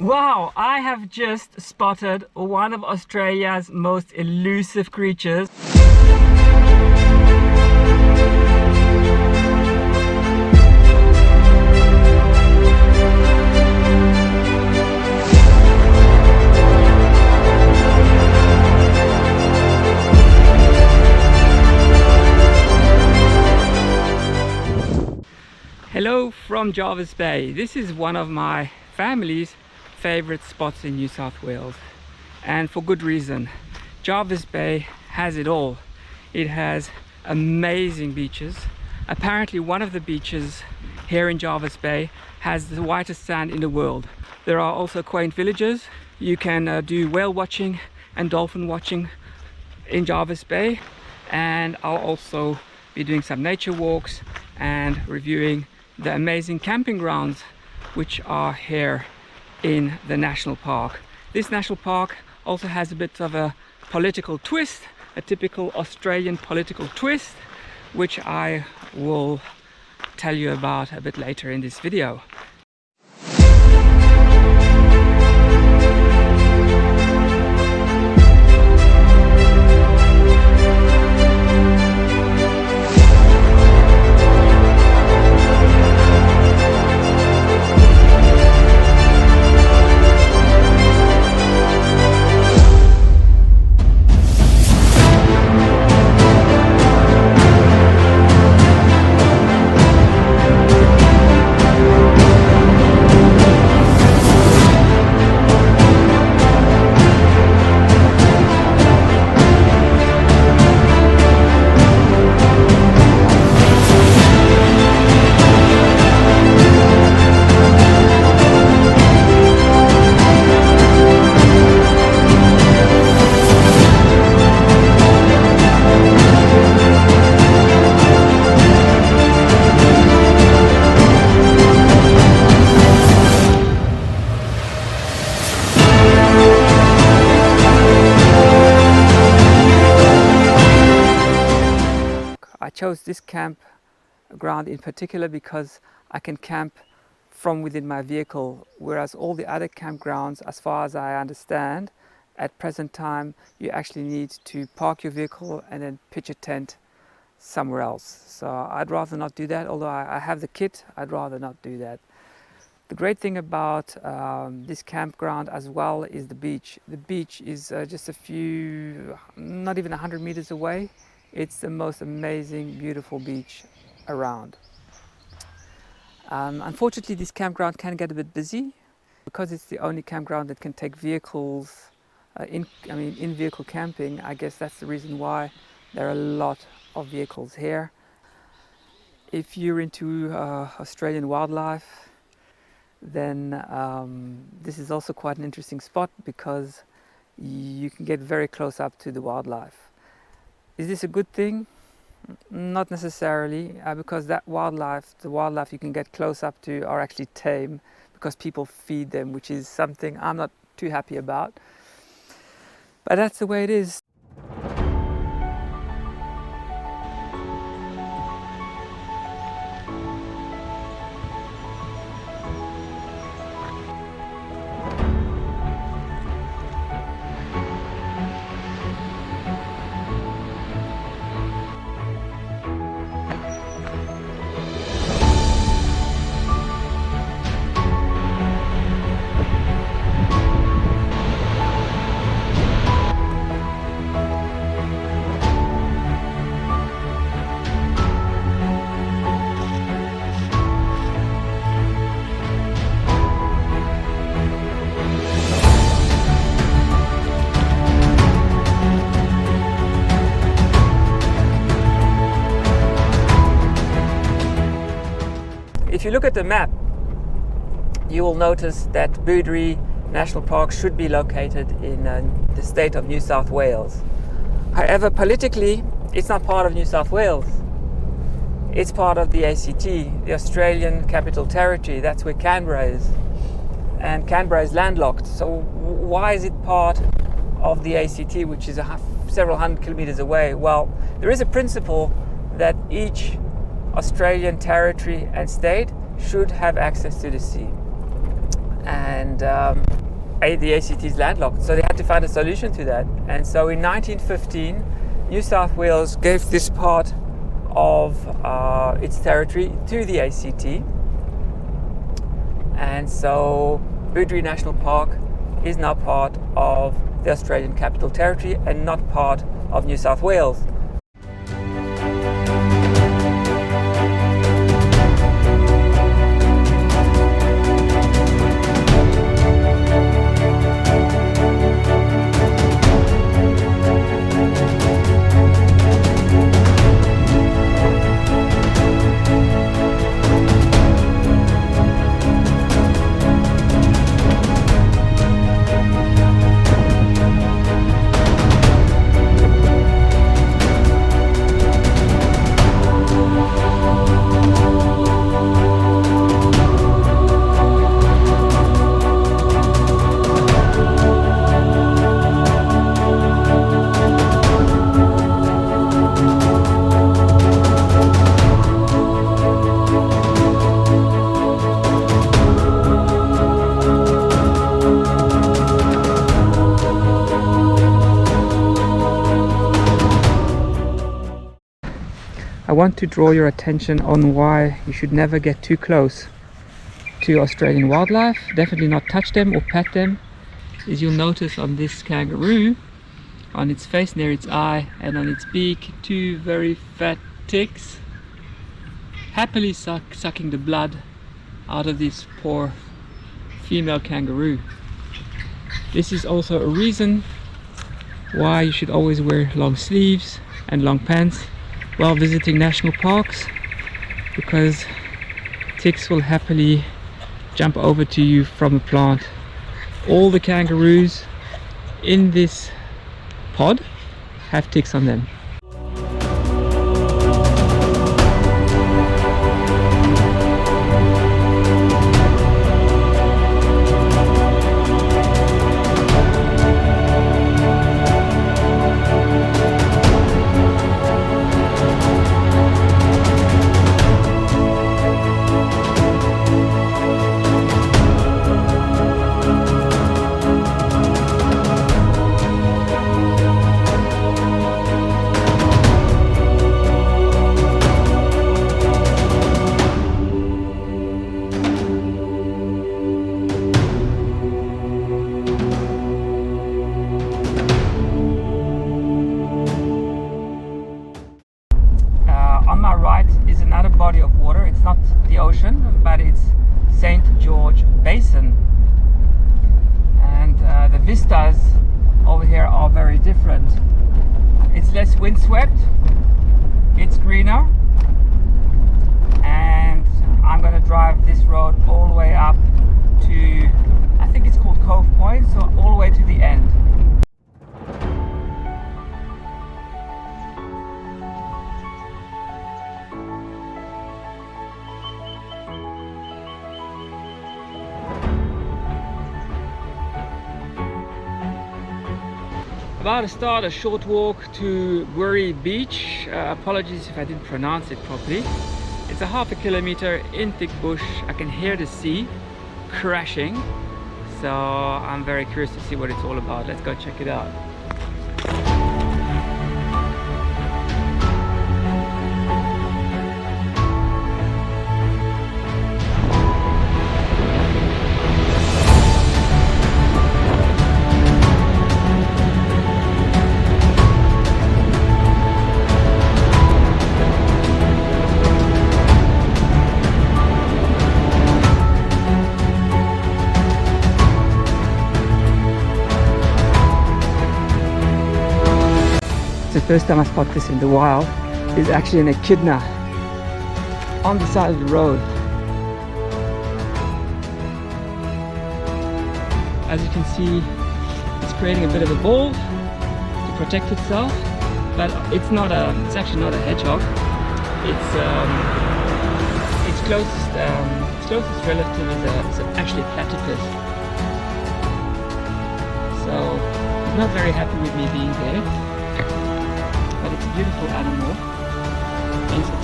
Wow, I have just spotted one of Australia's most elusive creatures. Hello from Jarvis Bay. This is one of my family's favorite spots in New South Wales, and for good reason. Jarvis Bay has it all. It has amazing beaches. Apparently one of the beaches here in Jarvis Bay has the whitest sand in the world. There are also quaint villages. You can do whale watching and dolphin watching in Jarvis Bay, and I'll also be doing some nature walks and reviewing the amazing camping grounds which are here in the national park. This national park also has a bit of a political twist, a typical Australian political twist, which I will tell you about a bit later in this video. I chose this campground in particular because I can camp from within my vehicle, whereas all the other campgrounds, as far as I understand, at present time you actually need to park your vehicle and then pitch a tent somewhere else. So I'd rather not do that. Although I have the kit, I'd rather not do that. The great thing about this campground as well is the beach. The beach is just a few, not even 100 meters away. It's the most amazing, beautiful beach around. Unfortunately, this campground can get a bit busy because it's the only campground that can take vehicles in-vehicle camping. I guess that's the reason why there are a lot of vehicles here. If you're into Australian wildlife, then this is also quite an interesting spot because you can get very close up to the wildlife. Is this a good thing? Not necessarily, because the wildlife you can get close up to are actually tame because people feed them, which is something I'm not too happy about. But that's the way it is. If you look at the map, you will notice that Booderee National Park should be located in the state of New South Wales. However, politically, it's not part of New South Wales. It's part of the ACT, the Australian Capital Territory. That's where Canberra is. And Canberra is landlocked. So why is it part of the ACT, which is several hundred kilometers away? Well, there is a principle that each Australian territory and state should have access to the sea. and the ACT is landlocked, so they had to find a solution to that. And so in 1915, New South Wales gave this part of its territory to the ACT, and so Booderee National Park is now part of the Australian Capital Territory and not part of New South Wales. I want to draw your attention on why you should never get too close to Australian wildlife. Definitely not touch them or pet them. As you'll notice on this kangaroo, on its face near its eye and on its beak, two very fat ticks happily sucking the blood out of this poor female kangaroo. This is also a reason why you should always wear long sleeves and long pants while visiting national parks, because ticks will happily jump over to you from a plant. All the kangaroos in this pod have ticks on them. On my right is another body of water. It's not the ocean, but it's St. George Basin. And the vistas over here are very different. It's less windswept, it's greener, and I'm going to drive this road all the way up to, I think it's called Cove Point, so all the way to the end. About to start a short walk to Booderee Beach. Apologies if I didn't pronounce it properly. It's a half a kilometer in thick bush. I can hear the sea crashing, so I'm very curious to see what it's all about. Let's go check it out. The first time I spot this in the wild is actually an echidna on the side of the road. As you can see, it's creating a bit of a ball to protect itself, but it's actually not a hedgehog. Its closest relative is actually a platypus. So it's not very happy with me being there. But it's a beautiful animal. It's a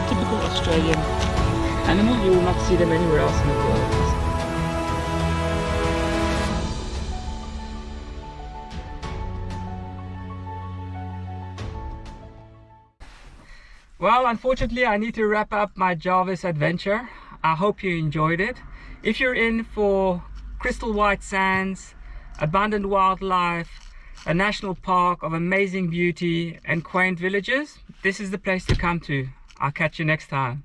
typical Australian animal. You will not see them anywhere else in the world. Well, unfortunately, I need to wrap up my Jarvis adventure. I hope you enjoyed it. If you're in for crystal white sands, abundant wildlife, a national park of amazing beauty and quaint villages, this is the place to come to. I'll catch you next time.